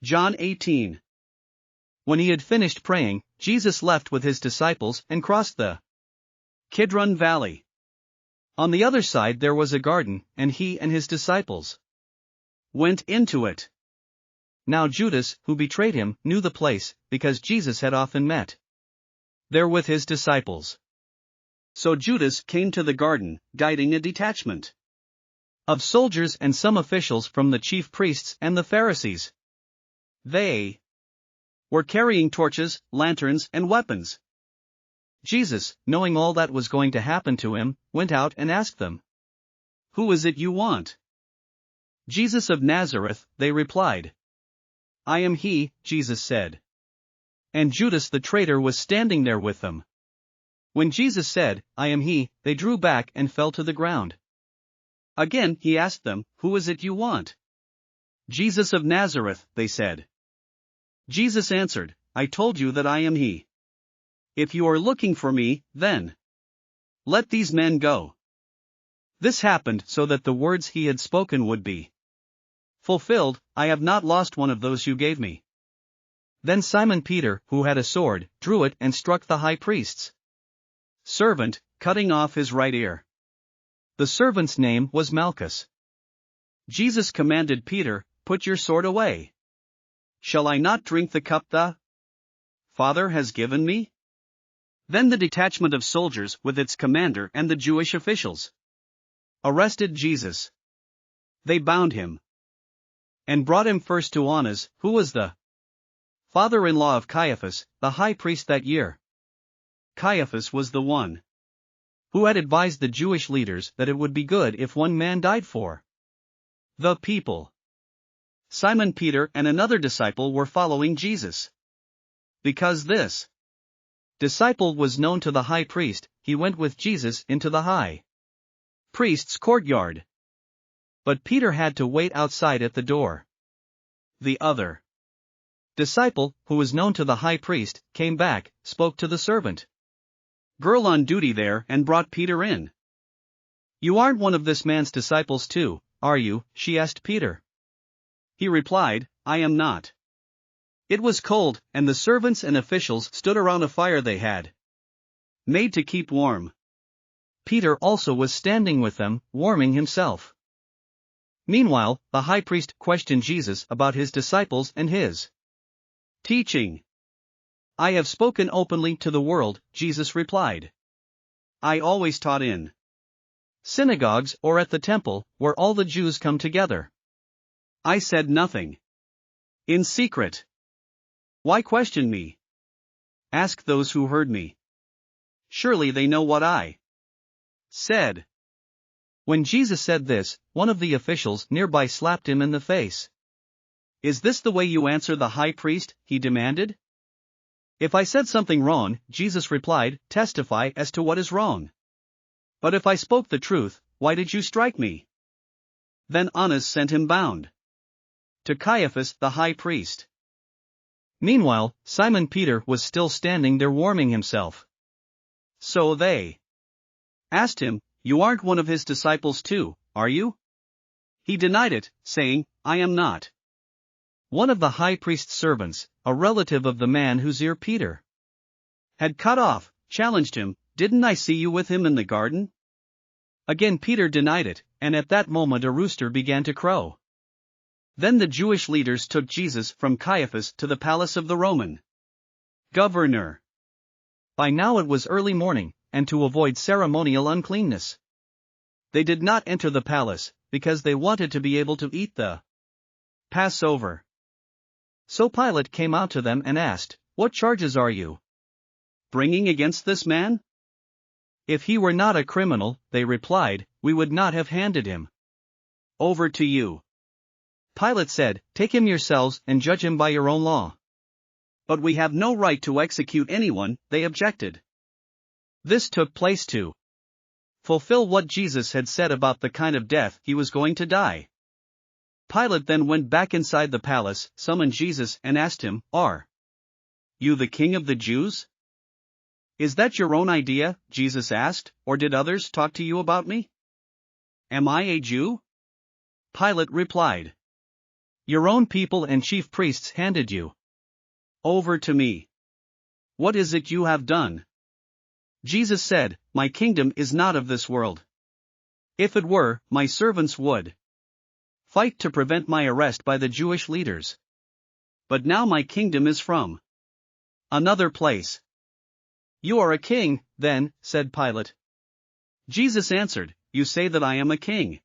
John 18. When he had finished praying, Jesus left with his disciples and crossed the Kidron Valley. On the other side there was a garden, and he and his disciples went into it. Now Judas, who betrayed him, knew the place, because Jesus had often met there with his disciples. So Judas came to the garden, guiding a detachment of soldiers and some officials from the chief priests and the Pharisees. They were carrying torches, lanterns, and weapons. Jesus, knowing all that was going to happen to him, went out and asked them, "Who is it you want?" "Jesus of Nazareth," they replied. "I am he," Jesus said. And Judas the traitor was standing there with them. When Jesus said, "I am he," they drew back and fell to the ground. Again he asked them, "Who is it you want?" "Jesus of Nazareth," they said. Jesus answered, "I told you that I am he. If you are looking for me, then let these men go." This happened so that the words he had spoken would be fulfilled, "I have not lost one of those you gave me." Then Simon Peter, who had a sword, drew it and struck the high priest's servant, cutting off his right ear. The servant's name was Malchus. Jesus commanded Peter, "Put your sword away. Shall I not drink the cup the Father has given me?" Then the detachment of soldiers with its commander and the Jewish officials arrested Jesus. They bound him and brought him first to Annas, who was the father-in-law of Caiaphas, the high priest that year. Caiaphas was the one who had advised the Jewish leaders that it would be good if one man died for the people. Simon Peter and another disciple were following Jesus. Because this disciple was known to the high priest, he went with Jesus into the high priest's courtyard. But Peter had to wait outside at the door. The other disciple, who was known to the high priest, came back, spoke to the servant girl on duty there, and brought Peter in. "You aren't one of this man's disciples too, are you?" she asked Peter. He replied, "I am not." It was cold, and the servants and officials stood around a fire they had made to keep warm. Peter also was standing with them, warming himself. Meanwhile, the high priest questioned Jesus about his disciples and his teaching. "I have spoken openly to the world," Jesus replied. "I always taught in synagogues or at the temple, where all the Jews come together. I said nothing in secret. Why question me? Ask those who heard me. Surely they know what I said." When Jesus said this, one of the officials nearby slapped him in the face. "Is this the way you answer the high priest?" he demanded. "If I said something wrong," Jesus replied, "testify as to what is wrong. But if I spoke the truth, why did you strike me?" Then Annas sent him bound to Caiaphas the high priest. Meanwhile, Simon Peter was still standing there warming himself. So they asked him, "You aren't one of his disciples too, are you?" He denied it, saying, "I am not." One of the high priest's servants, a relative of the man whose ear Peter had cut off, challenged him, "Didn't I see you with him in the garden?" Again Peter denied it, and at that moment a rooster began to crow. Then the Jewish leaders took Jesus from Caiaphas to the palace of the Roman governor. By now it was early morning, and to avoid ceremonial uncleanness, they did not enter the palace, because they wanted to be able to eat the Passover. So Pilate came out to them and asked, "What charges are you bringing against this man?" "If he were not a criminal," they replied, "we would not have handed him over to you." Pilate said, "Take him yourselves and judge him by your own law." "But we have no right to execute anyone," they objected. This took place to fulfill what Jesus had said about the kind of death he was going to die. Pilate then went back inside the palace, summoned Jesus and asked him, "Are you the king of the Jews?" "Is that your own idea?" Jesus asked, "or did others talk to you about me?" "Am I a Jew?" Pilate replied. Your own people and chief priests handed you over to me. What is it you have done? Jesus said, My kingdom is not of this world. If it were, my servants would fight to prevent my arrest by the Jewish leaders. But now my kingdom is from another place. You are a king, then, said Pilate. Jesus answered, You say that I am a king.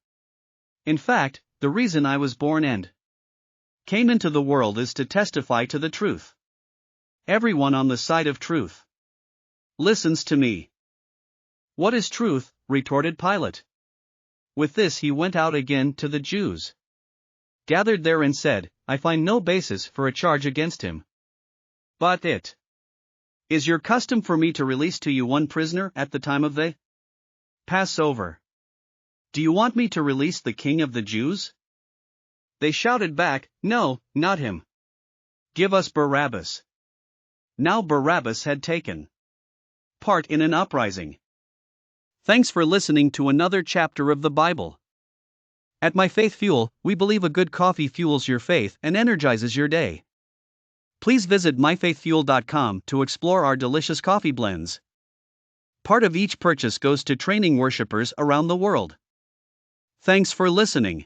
In fact, the reason I was born and came into the world is to testify to the truth. Everyone on the side of truth listens to me. What is truth? Retorted Pilate. With this he went out again to the Jews gathered there and said, I find no basis for a charge against him. But it is your custom for me to release to you one prisoner at the time of the Passover. Do you want me to release the king of the Jews? They shouted back, No, not him. Give us Barabbas. Now Barabbas had taken part in an uprising. Thanks for listening to another chapter of the Bible. At My Faith Fuel, we believe a good coffee fuels your faith and energizes your day. Please visit myfaithfuel.com to explore our delicious coffee blends. Part of each purchase goes to training worshipers around the world. Thanks for listening.